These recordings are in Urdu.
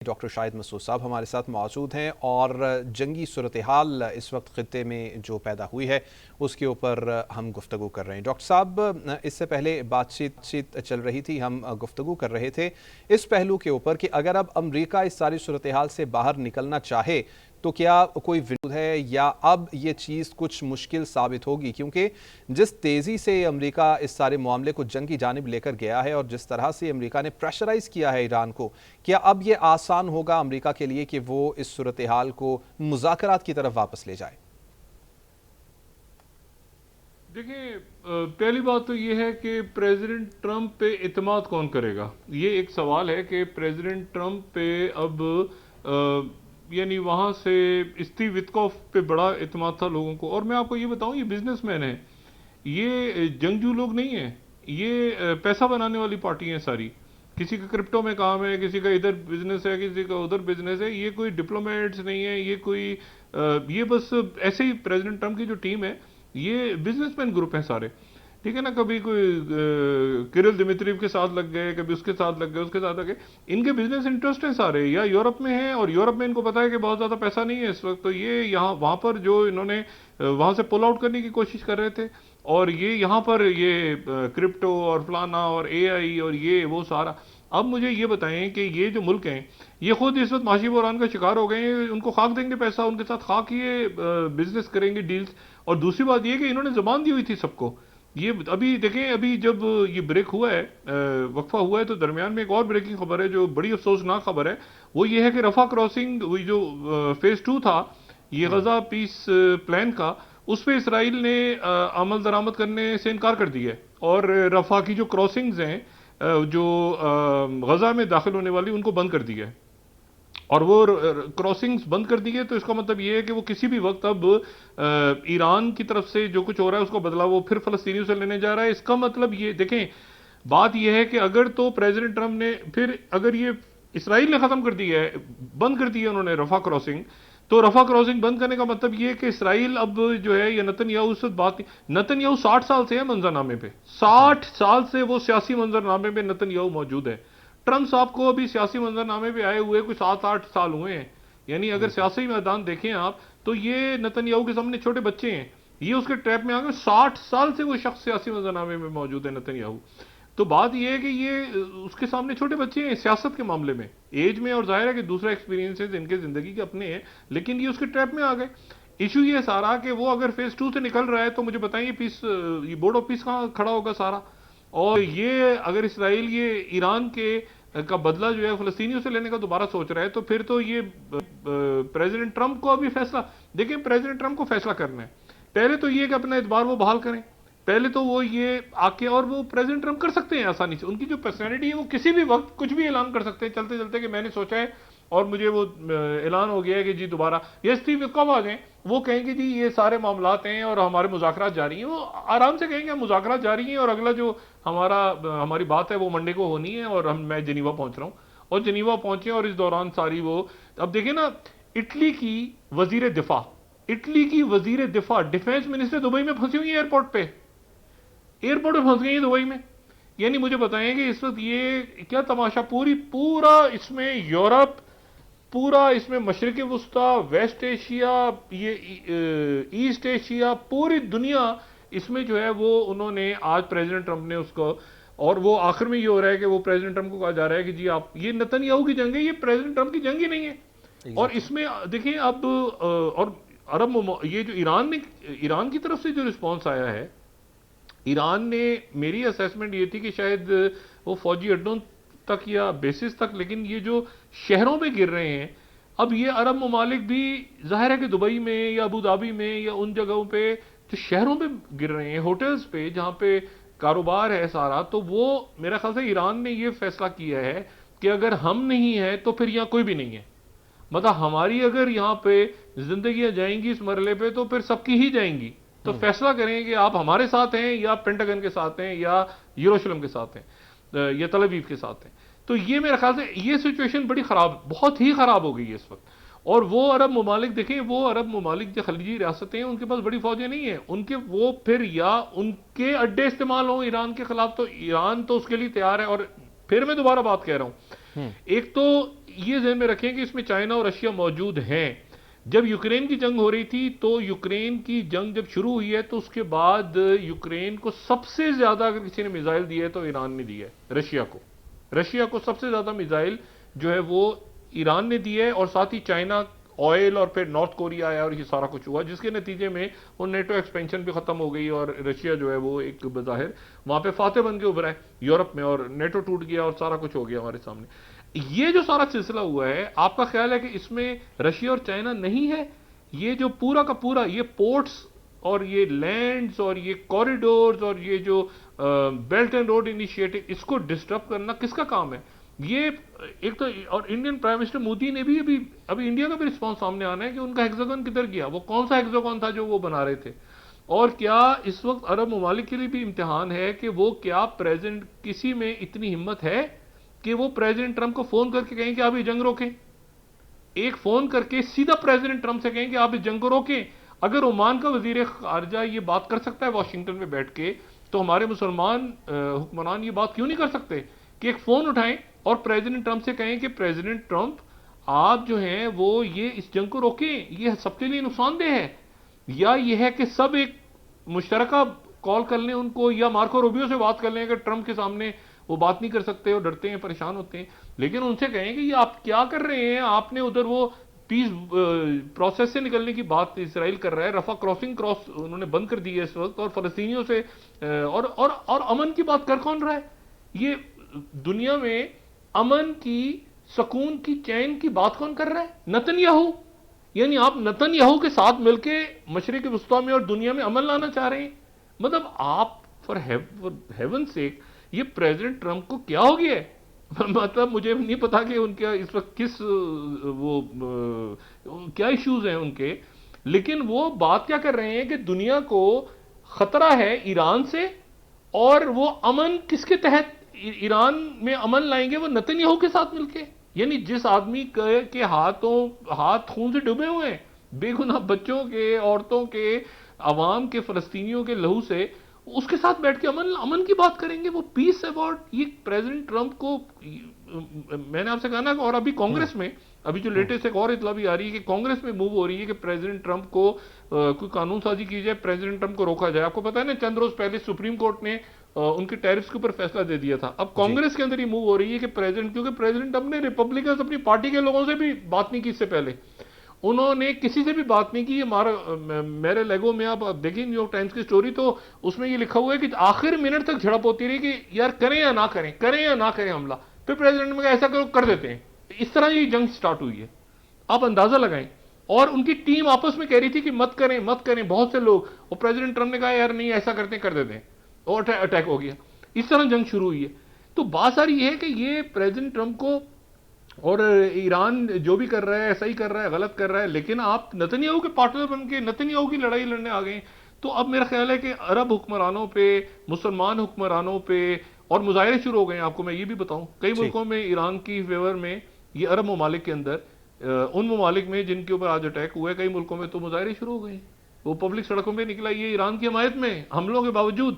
ڈاکٹر شاہد مسعود صاحب ہمارے ساتھ موجود ہیں اور جنگی صورتحال اس وقت خطے میں جو پیدا ہوئی ہے اس کے اوپر ہم گفتگو کر رہے ہیں۔ ڈاکٹر صاحب، اس سے پہلے بات چیت چل رہی تھی، ہم گفتگو کر رہے تھے اس پہلو کے اوپر کہ اگر اب امریکہ اس ساری صورتحال سے باہر نکلنا چاہے تو کیا کوئی وجود ہے یا اب یہ چیز کچھ مشکل ثابت ہوگی؟ کیونکہ جس تیزی سے امریکہ اس سارے معاملے کو جنگ کی جانب لے کر گیا ہے اور جس طرح سے امریکہ نے پریشرائز کیا ہے ایران کو، کیا اب یہ آسان ہوگا امریکہ کے لیے کہ وہ اس صورتحال کو مذاکرات کی طرف واپس لے جائے؟ دیکھیں، پہلی بات تو یہ ہے کہ پریزیڈنٹ ٹرمپ پہ اعتماد کون کرے گا۔ یہ ایک سوال ہے کہ پریزیڈنٹ ٹرمپ پہ اب یعنی وہاں سے اسٹیو وٹکوف پہ بڑا اعتماد تھا لوگوں کو، اور میں آپ کو یہ بتاؤں یہ بزنس مین ہیں، یہ جنگجو لوگ نہیں ہیں، یہ پیسہ بنانے والی پارٹی ہیں ساری۔ کسی کا کرپٹو میں کام ہے، کسی کا ادھر بزنس ہے، کسی کا ادھر بزنس ہے، یہ کوئی ڈپلومیٹس نہیں ہے، یہ کوئی یہ بس ایسے ہی پریزیڈنٹ ٹرمپ کی جو ٹیم ہے یہ بزنس مین گروپ ہیں سارے، ٹھیک ہے نا۔ کبھی کوئی کرل دمیتریو کے ساتھ لگ گئے، کبھی اس کے ساتھ لگ گئے، اس کے ساتھ لگ گئے۔ ان کے بزنس انٹرسٹ ہیں سارے، یا یورپ میں ہیں، اور یورپ میں ان کو پتا ہے کہ بہت زیادہ پیسہ نہیں ہے اس وقت، تو یہ یہاں وہاں پر جو انہوں نے وہاں سے پل آؤٹ کرنے کی کوشش کر رہے تھے، اور یہ یہاں پر یہ کرپٹو اور فلانا اور اے آئی اور یہ وہ سارا۔ اب مجھے یہ بتائیں کہ یہ جو ملک ہیں یہ خود اس وقت معاشی بحران کا شکار ہو گئے ہیں، ان کو خاک دیں گے پیسہ، ان کے ساتھ خاک یہ بزنس کریں گے، ڈیلز۔ اور دوسری بات یہ کہ انہوں نے زبان دی ہوئی تھی سب کو۔ یہ ابھی دیکھیں، ابھی جب یہ بریک ہوا ہے، وقفہ ہوا ہے، تو درمیان میں ایک اور بریکنگ خبر ہے جو بڑی افسوسناک خبر ہے، وہ یہ ہے کہ رفح کراسنگ جو فیز 2 تھا یہ غزہ پیس پلان کا، اس پہ اسرائیل نے عمل درآمد کرنے سے انکار کر دیا ہے، اور رفح کی جو کراسنگز ہیں جو غزہ میں داخل ہونے والی ان کو بند کر دیا ہے، اور وہ کراسنگز بند کر دی ہے۔ تو اس کا مطلب یہ ہے کہ وہ کسی بھی وقت اب ایران کی طرف سے جو کچھ ہو رہا ہے اس کا بدلہ وہ پھر فلسطینیوں سے لینے جا رہا ہے۔ اس کا مطلب یہ دیکھیں، بات یہ ہے کہ اگر تو پریزیڈنٹ ٹرمپ نے پھر اگر یہ اسرائیل نے ختم کر دی ہے، بند کر دی ہے انہوں نے رفح کراسنگ، تو رفح کراسنگ بند کرنے کا مطلب یہ ہے کہ اسرائیل اب جو ہے یہ نتن یاہو سے بات نہیں، نتن یاہو 60 سال سے ہے منظرنامے پہ، 60 سال سے وہ سیاسی منظرنامے پہ نتن یاہو موجود ہے۔ ٹرمپ صاحب کو ابھی سیاسی منظرنامے پہ آئے ہوئے کوئی 7-8 سال ہوئے ہیں، یعنی اگر سیاسی میدان دیکھیں آپ تو یہ نتن یاہو کے سامنے چھوٹے بچے ہیں، یہ اس کے ٹریپ میں آ گئے۔ 60 سال سے وہ شخص سیاسی منظرنامے میں موجود ہے نتن یاہو، تو بات یہ ہے کہ یہ اس کے سامنے چھوٹے بچے ہیں سیاست کے معاملے میں، ایج میں، اور ظاہر ہے کہ دوسرا ایکسپیرینس ان کے زندگی کے اپنے ہیں، لیکن یہ اس کے ٹریپ میں آ گئے۔ ایشو یہ سارا کہ وہ اگر فیز 2 سے نکل رہا ہے تو مجھے بتائیں یہ بورڈ آف پیس کہاں کھڑا ہوگا سارا، اور یہ اگر اسرائیل یہ ایران کا بدلہ جو ہے فلسطینیوں سے لینے کا دوبارہ سوچ رہا ہے، تو پھر تو یہ پریزیڈنٹ ٹرمپ کو ابھی فیصلہ، دیکھیں پریزیڈنٹ ٹرمپ کو فیصلہ کرنا ہے۔ پہلے تو یہ کہ اپنا اعتبار وہ بحال کریں، پہلے تو وہ یہ آ کے، اور وہ پریزیڈنٹ ٹرمپ کر سکتے ہیں آسانی سے، ان کی جو پرسنالٹی ہے وہ کسی بھی وقت کچھ بھی اعلان کر سکتے ہیں چلتے چلتے کہ میں نے سوچا ہے اور مجھے وہ اعلان ہو گیا ہے کہ جی دوبارہ، یا اسٹیو وٹکوف آ جائیں، وہ کہیں گے جی یہ سارے معاملات ہیں اور ہمارے مذاکرات جاری ہیں، وہ آرام سے کہیں گے ہم مذاکرات جاری ہیں، اور اگلا جو ہماری بات ہے وہ منڈے کو ہونی ہے، اور میں جنیوا پہنچ رہا ہوں، اور جنیوا پہنچے، اور اس دوران ساری وہ اب دیکھیں نا، اٹلی کی وزیر دفاع، ڈیفینس منسٹر دبئی میں پھنسی ہوئی ہے ایئرپورٹ پہ پھنس گئی ہیں دبئی میں۔ یعنی مجھے بتائیں کہ اس وقت یہ کیا تماشا، پورا اس میں یورپ، پورا اس میں مشرق وسطیٰ، ویسٹ ایشیا، یہ ایسٹ ایشیا، پوری دنیا اس میں جو ہے وہ انہوں نے آج پریزیڈنٹ ٹرمپ نے اس کو، اور وہ آخر میں یہ ہو رہا ہے کہ وہ پریزیڈنٹ ٹرمپ کو کہا جا رہا ہے کہ جی آپ، یہ نتن یاہو کی جنگ ہے، یہ پریزیڈنٹ ٹرمپ کی جنگ ہی نہیں ہے۔ اور اس میں دیکھیں اب اور عرب یہ جو ایران کی طرف سے جو رسپانس آیا ہے، ایران نے، میری اسیسمنٹ یہ تھی کہ شاید وہ فوجی اڈوں تک یا بیسز تک، لیکن یہ جو شہروں پہ گر رہے ہیں، اب یہ عرب ممالک بھی ظاہر ہے کہ دبئی میں یا ابو دھابی میں یا ان جگہوں پہ جو شہروں پہ گر رہے ہیں، ہوٹلز پہ جہاں پہ کاروبار ہے سارا، تو وہ میرا خیال سے ایران نے یہ فیصلہ کیا ہے کہ اگر ہم نہیں ہیں تو پھر یہاں کوئی بھی نہیں ہے، مطلب ہماری اگر یہاں پہ زندگیاں جائیں گی اس مرحلے پہ تو پھر سب کی ہی جائیں گی، تو فیصلہ کریں کہ آپ ہمارے ساتھ ہیں یا پینٹاگن کے ساتھ ہیں یا یروشلم کے ساتھ ہیں یا تل ابیب کے ساتھ ہیں۔ تو یہ میرے خیال سے یہ سچویشن بڑی خراب، بہت ہی خراب ہو گئی ہے اس وقت۔ اور وہ عرب ممالک دیکھیں، وہ عرب ممالک جو خلیجی ریاستیں ہیں ان کے پاس بڑی فوجیں نہیں ہیں، ان کے وہ پھر یا ان کے اڈے استعمال ہوں ایران کے خلاف، تو ایران تو اس کے لیے تیار ہے۔ اور پھر میں دوبارہ بات کہہ رہا ہوں ایک تو یہ ذہن میں رکھیں کہ اس میں چائنا اور رشیا موجود ہیں. جب یوکرین کی جنگ ہو رہی تھی تو یوکرین کی جنگ جب شروع ہوئی ہے تو اس کے بعد یوکرین کو سب سے زیادہ اگر کسی نے میزائل دی ہے تو ایران نے دی ہے. رشیا کو سب سے زیادہ میزائل جو ہے وہ ایران نے دی ہے, اور ساتھ ہی چائنا, آئل, اور پھر نارتھ کوریا آیا اور یہ سارا کچھ ہوا, جس کے نتیجے میں وہ نیٹو ایکسپینشن بھی ختم ہو گئی اور رشیا جو ہے وہ ایک بظاہر وہاں پہ فاتح بن کے ابھرا ہے یورپ میں, اور نیٹو ٹوٹ گیا اور سارا کچھ ہو گیا ہمارے سامنے. یہ جو سارا سلسلہ ہوا ہے, آپ کا خیال ہے کہ اس میں رشیا اور چائنا نہیں ہے؟ یہ جو پورا کا پورا یہ پورٹس اور یہ لینڈز اور یہ کوریڈورز اور یہ جو بیلٹ اینڈ روڈ انیشیٹو, اس کو ڈسٹرب کرنا کس کا کام ہے؟ یہ ایک تو, اور انڈین پرائم منسٹر مودی نے بھی ابھی انڈیا کا بھی رسپانس سامنے آنا ہے کہ ان کا ہیکزاگن کدھر گیا, وہ کون سا ہیکزاگن تھا جو وہ بنا رہے تھے, اور کیا اس وقت عرب ممالک کے لیے بھی امتحان ہے کہ وہ کیا پریزیڈنٹ, کسی میں اتنی ہمت ہے کہ وہ پریزیڈنٹ ٹرمپ کو فون کر کے کہیں کہ آپ یہ جنگ روکیں, ایک فون کر کے سیدھا پریزیڈنٹ ٹرمپ سے کہیں کہ آپ اس جنگ کو روکیں. اگر عمان کا وزیر خارجہ یہ بات کر سکتا ہے واشنگٹن میں بیٹھ کے, تو ہمارے مسلمان حکمران یہ بات کیوں نہیں کر سکتے کہ ایک فون اٹھائیں اور پریزیڈنٹ ٹرمپ سے کہیں کہ پریزیڈنٹ ٹرمپ آپ جو ہیں وہ یہ اس جنگ کو روکیں, یہ سب کے لیے نقصان دہ ہے. یا یہ ہے کہ سب ایک مشترکہ کال کر لیں ان کو, یا مارکو روبیو سے بات کر لیں اگر ٹرمپ کے سامنے وہ بات نہیں کر سکتے اور ڈرتے ہیں, پریشان ہوتے ہیں, لیکن ان سے کہیں کہ یہ آپ کیا کر رہے ہیں, آپ نے ادھر وہ پیس پروسیس سے نکلنے کی بات اسرائیل کر رہا ہے, رفح کراسنگ کراس انہوں نے بند کر دی ہے اس وقت, اور فلسطینیوں سے اور امن کی بات کر کون رہا ہے؟ یہ دنیا میں امن کی, سکون کی, چین کی بات کون کر رہا ہے؟ نتن یاہو. یعنی آپ نتن یاہو کے ساتھ مل کے مشرق وسطیٰ میں اور دنیا میں امن لانا چاہ رہے ہیں. مطلب آپ فار ہیون سیک, یہ پریزیڈنٹ ٹرمپ کو کیا ہو گیا ہے؟ مطلب مجھے نہیں پتا کہ ان کا اس وقت کس وہ کیا ایشوز ہیں ان کے, لیکن وہ بات کیا کر رہے ہیں کہ دنیا کو خطرہ ہے ایران سے, اور وہ امن کس کے تحت ایران میں امن لائیں گے؟ وہ نتن یاہو کے ساتھ مل کے. یعنی جس آدمی کے ہاتھ خون سے ڈوبے ہوئے ہیں, بے گناہ بچوں کے, عورتوں کے, عوام کے, فلسطینیوں کے لہو سے, اس کے ساتھ بیٹھ کے امن کی بات کریں گے, وہ پیس ایوارڈ. یہ پریزیڈنٹ ٹرمپ کو, میں نے آپ سے کہا نا, اور ابھی کانگریس میں ابھی جو لیٹسٹ ایک اور اطلاع بھی آ رہی ہے کہ کانگریس میں موو ہو رہی ہے کہ پریزیڈنٹ ٹرمپ کو کوئی قانون سازی کی جائے, پریزیڈنٹ ٹرمپ کو روکا جائے. آپ کو پتا ہے نا, چند روز پہلے سپریم کورٹ نے ان کے ٹیرفز کے اوپر فیصلہ دے دیا تھا. اب کانگریس کے اندر یہ موو ہو رہی ہے کہ پریزیڈنٹ, کیونکہ پریزیڈنٹ اپنے ریپبلکنز اپنی پارٹی کے لوگوں سے بھی بات نہیں کی, اس سے پہلے انہوں نے کسی سے بھی بات نہیں کی. میرے لیگو میں آپ دیکھیں نیو یارک ٹائمز کی سٹوری, تو اس میں یہ لکھا ہوا ہے کہ آخر منٹ تک جھڑپ ہوتی رہی کہ یار کریں یا نہ کریں, کریں یا نہ کریں حملہ. پھر پریزیڈنٹ نے کہا ایسا کرو, کر دیتے ہیں. اس طرح یہ جنگ سٹارٹ ہوئی ہے. آپ اندازہ لگائیں. اور ان کی ٹیم آپس میں کہہ رہی تھی کہ مت کریں مت کریں, بہت سے لوگ, اور پریزیڈنٹ ٹرمپ نے کہا یار نہیں ایسا کرتے ہیں, کر دیتے ہیں, اور اٹیک ہو گیا. اس طرح جنگ شروع ہوئی ہے. تو بات ساری یہ ہے کہ یہ پریزیڈنٹ ٹرمپ کو, اور ایران جو بھی کر رہا ہے صحیح کر رہا ہے غلط کر رہا ہے, لیکن آپ نتن یاہو کے پارٹنر بن کے نتن یاہو کی لڑائی لڑنے آ گئے. تو اب میرا خیال ہے کہ عرب حکمرانوں پہ, مسلمان حکمرانوں پہ اور مظاہرے شروع ہو گئے ہیں. آپ کو میں یہ بھی بتاؤں, کئی ملکوں میں ایران کی فیور میں, یہ عرب ممالک کے اندر, ان ممالک میں جن کے اوپر آج اٹیک ہوا ہے, کئی ملکوں میں تو مظاہرے شروع ہو گئے ہیں. وہ پبلک سڑکوں پہ نکلا, یہ ایران کی حمایت میں حملوں کے باوجود.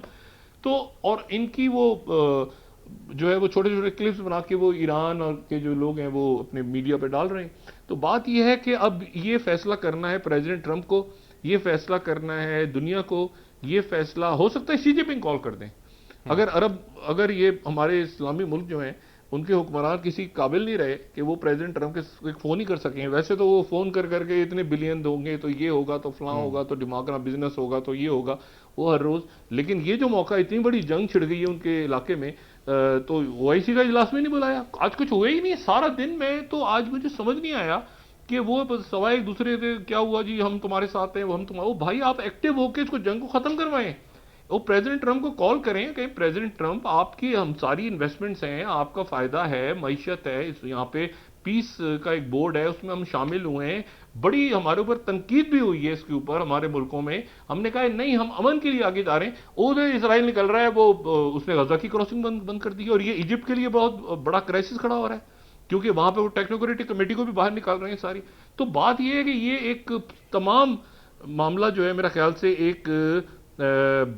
تو اور ان کی وہ جو ہے وہ چھوٹے چھوٹے کلپس بنا کے وہ ایران اور کے جو لوگ ہیں وہ اپنے میڈیا پہ ڈال رہے ہیں. تو بات یہ ہے کہ اب یہ فیصلہ کرنا ہے پریزیڈنٹ ٹرمپ کو, یہ فیصلہ کرنا ہے دنیا کو, یہ فیصلہ ہو سکتا ہے شی جن پنگ کال کر دیں. اگر یہ ہمارے اسلامی ملک جو ہیں ان کے حکمران کسی قابل نہیں رہے کہ وہ پریزیڈنٹ ٹرمپ کے فون ہی کر سکیں. ویسے تو وہ فون کر کے اتنے بلین دوں گے, تو یہ ہوگا, تو فلاں ہوگا, تو دماغ بزنس ہوگا, تو یہ ہوگا, وہ ہر روز. لیکن یہ جو موقع, اتنی بڑی جنگ چھڑ گئی ہے ان کے علاقے میں, تو او آئی سی کا اجلاس میں نہیں بلایا. آج کچھ ہوا ہی نہیں سارا دن میں. تو آج مجھے سمجھ نہیں آیا کہ وہ سوائے ایک دوسرے سے کیا ہوا جی ہم تمہارے ساتھ ہیں, ہم تمہارے, بھائی آپ ایکٹیو ہو کے اس کو جنگ کو ختم کروائیں. وہ پریزیڈنٹ ٹرمپ کو کال کریں کہ پریزیڈنٹ ٹرمپ آپ کی ہم ساری انویسٹمنٹس ہیں, آپ کا فائدہ ہے, معیشت ہے, یہاں پہ پیس کا ایک بورڈ ہے, اس میں ہم شامل ہوئے ہیں. بڑی ہمارے اوپر تنقید بھی ہوئی ہے اس کے اوپر ہمارے ملکوں میں. ہم نے کہا نہیں, ہم امن کے لیے آگے جا رہے ہیں. ادھر اسرائیل نکل رہا ہے, وہ اس نے غزہ کی کراسنگ بند کر دی, اور یہ ایجپٹ کے لیے بہت بڑا کرائسس کھڑا ہو رہا ہے, کیونکہ وہاں پہ وہ ٹیکنوکریٹک کمیٹی کو بھی باہر نکال رہے ہیں ساری. تو بات یہ ہے کہ یہ ایک تمام معاملہ جو ہے میرا خیال سے ایک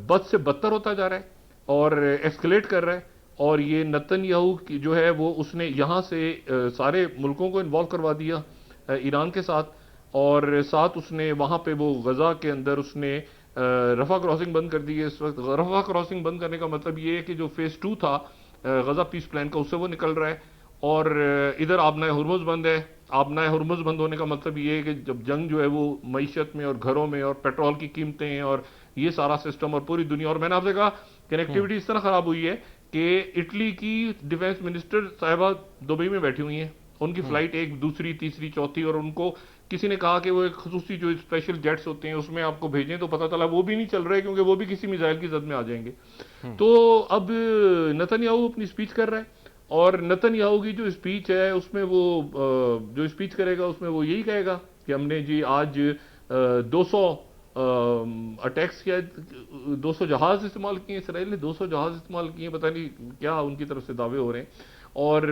بد سے بدتر ہوتا جا رہا ہے اور ایسکلیٹ کر رہا ہے. اور یہ نتن کی جو ہے وہ اس نے یہاں سے سارے ملکوں کو انوالو کروا دیا ایران کے ساتھ، اور ساتھ اس نے وہاں پہ وہ غزہ کے اندر اس نے رفح کراسنگ بند کر دی ہے اس وقت۔ رفح کراسنگ بند کرنے کا مطلب یہ ہے کہ جو فیز 2 تھا غزہ پیس پلان کا، اس سے وہ نکل رہا ہے، اور ادھر آبنائے ہرمز بند ہے۔ آبنائے ہرمز بند ہونے کا مطلب یہ ہے کہ جب جنگ جو ہے وہ معیشت میں اور گھروں میں اور پیٹرول کی قیمتیں اور یہ سارا سسٹم اور پوری دنیا، اور میں نے آپ سے کہا کنیکٹیوٹی اس طرح خراب ہوئی ہے کہ اٹلی کی ڈیفنس منسٹر صاحبہ دبئی میں بیٹھی ہوئی ہیں، ان کی فلائٹ ایک دوسری تیسری چوتھی، اور ان کو کسی نے کہا کہ وہ ایک خصوصی جو اسپیشل جیٹس ہوتے ہیں اس میں آپ کو بھیجیں، تو پتہ چلا وہ بھی نہیں چل رہے کیونکہ وہ بھی کسی میزائل کی زد میں آ جائیں گے۔ تو اب نتن یاہو اپنی اسپیچ کر رہا ہے، اور نتن یاہو کی جو اسپیچ ہے اس میں وہ جو اسپیچ کرے گا اس میں وہ یہی کہے گا کہ ہم نے جی آج 200 اٹیکس کیا، 200 جہاز استعمال کیے، اسرائیل نے 200 جہاز استعمال کیے، پتہ نہیں کیا ان کی طرف سے دعوے ہو رہے ہیں۔ اور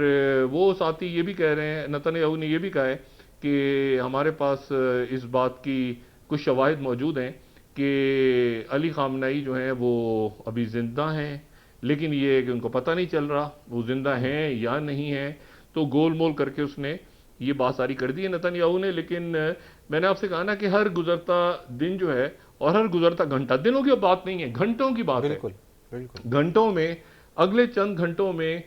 وہ ساتھی یہ بھی کہہ رہے ہیں، نتن یاہو نے یہ بھی کہا ہے کہ ہمارے پاس اس بات کی کچھ شواہد موجود ہیں کہ علی خامنائی جو ہیں وہ ابھی زندہ ہیں، لیکن یہ ہے کہ ان کو پتہ نہیں چل رہا وہ زندہ ہیں یا نہیں ہیں۔ تو گول مول کر کے اس نے یہ بات ساری کر دی ہے نتن یاہو نے۔ لیکن میں نے آپ سے کہا نا کہ ہر گزرتا دن جو ہے اور ہر گزرتا گھنٹہ، دنوں کی بات نہیں ہے، گھنٹوں کی بات ہے۔ بالکل بالکل گھنٹوں میں، اگلے چند گھنٹوں میں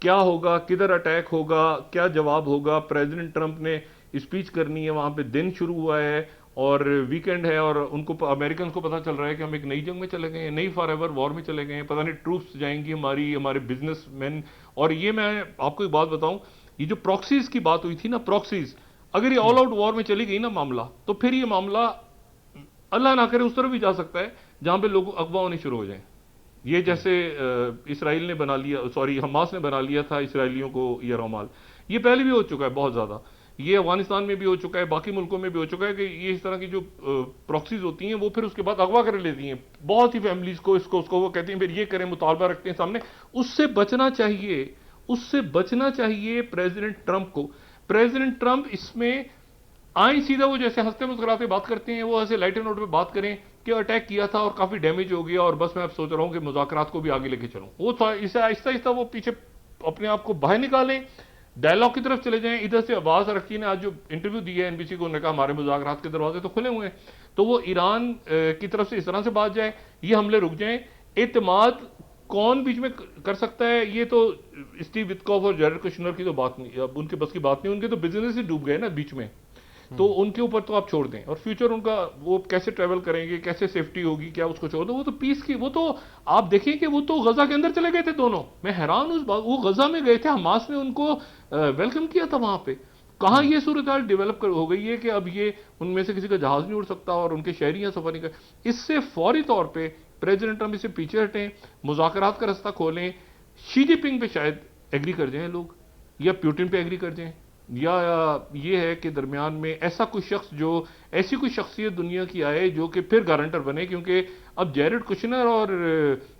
کیا ہوگا، کدھر اٹیک ہوگا، کیا جواب ہوگا۔ پریزیڈنٹ ٹرمپ نے اسپیچ کرنی ہے، وہاں پہ دن شروع ہوا ہے اور ویکینڈ ہے، اور ان کو امریکنز کو پتہ چل رہا ہے کہ ہم ایک نئی جنگ میں چلے گئے ہیں، نئی فار ایور وار میں چلے گئے ہیں، پتہ نہیں ٹروپس جائیں گی ہمارے بزنس مین۔ اور یہ میں آپ کو ایک بات بتاؤں، یہ جو پراکسیز کی بات ہوئی تھی نا، پراکسیز اگر یہ آل آؤٹ وار میں چلی گئی نا معاملہ، تو پھر یہ معاملہ اللہ نہ کرے اس طرف بھی جا سکتا ہے جہاں پہ لوگ اغوا ہونے شروع ہو جائیں۔ یہ جیسے اسرائیل نے بنا لیا، حماس نے بنا لیا تھا اسرائیلیوں کو یہ رومال، یہ پہلے بھی ہو چکا ہے بہت زیادہ، یہ افغانستان میں بھی ہو چکا ہے، باقی ملکوں میں بھی ہو چکا ہے کہ یہ اس طرح کی جو پراکسیز ہوتی ہیں وہ پھر اس کے بعد اغوا کر لیتی ہیں بہت ہی فیملیز کو، اس کو وہ کہتے ہیں پھر یہ کریں، مطالبہ رکھتے ہیں سامنے۔ اس سے بچنا چاہیے، اس سے بچنا چاہیے پریزیڈنٹ ٹرمپ کو۔ پریزیڈنٹ ٹرمپ اس میں آئیں سیدھا، وہ جیسے ہنستے مسکراتے بات کرتے ہیں، وہ ایسے لائٹر نوٹ پہ بات کریں کہ اٹیک کیا تھا اور کافی ڈیمیج ہو گیا اور بس میں اب سوچ رہا ہوں کہ مذاکرات کو بھی آگے لے کے چلوں، وہ اسے آہستہ آہستہ وہ پیچھے اپنے آپ کو باہر نکالیں، ڈائلاگ کی طرف چلے جائیں۔ ادھر سے عباس ارقچی نے آج جو انٹرویو دی ہے NBC کو، انہوں نے کہا ہمارے مذاکرات کے دروازے تو کھلے ہوئے ہیں، تو وہ ایران کی طرف سے اس طرح سے بات جائے، یہ حملے رک جائیں۔ اعتماد کون بیچ میں کر سکتا ہے؟ یہ تو اسٹیو وٹکوف اور جیرڈ کشنر کی تو بات نہیں، اب ان کے بس کی بات نہیں، ان کے تو بزنس ہی ڈوب گئے نا بیچ میں، تو ان کے اوپر تو آپ چھوڑ دیں، اور فیوچر ان کا وہ کیسے ٹریول کریں گے، کیسے سیفٹی ہوگی، کیا اس کو چھوڑ دو، وہ تو پیس کی، وہ تو آپ دیکھیں کہ وہ تو غزہ کے اندر چلے گئے تھے دونوں، میں حیران ہوں اس بات، وہ غزہ میں گئے تھے، حماس نے ان کو ویلکم کیا تھا وہاں پہ۔ کہاں یہ صورتحال ڈیولپ ہو گئی ہے کہ اب یہ ان میں سے کسی کا جہاز نہیں اڑ سکتا اور ان کے شہری یہاں سفر نہیں کر۔ اس سے فوری طور پہ پریزیڈنٹ ٹرمپ اس سے پیچھے ہٹیں، مذاکرات کا رستہ کھولیں، شی جن پنگ پہ شاید ایگری کر جائیں لوگ، یا پیوٹن پہ ایگری کر جائیں، یا یہ ہے کہ درمیان میں ایسا کوئی شخص جو ایسی کوئی شخصیت دنیا کی آئے جو کہ پھر گارنٹر بنے، کیونکہ اب جیرڈ کشنر اور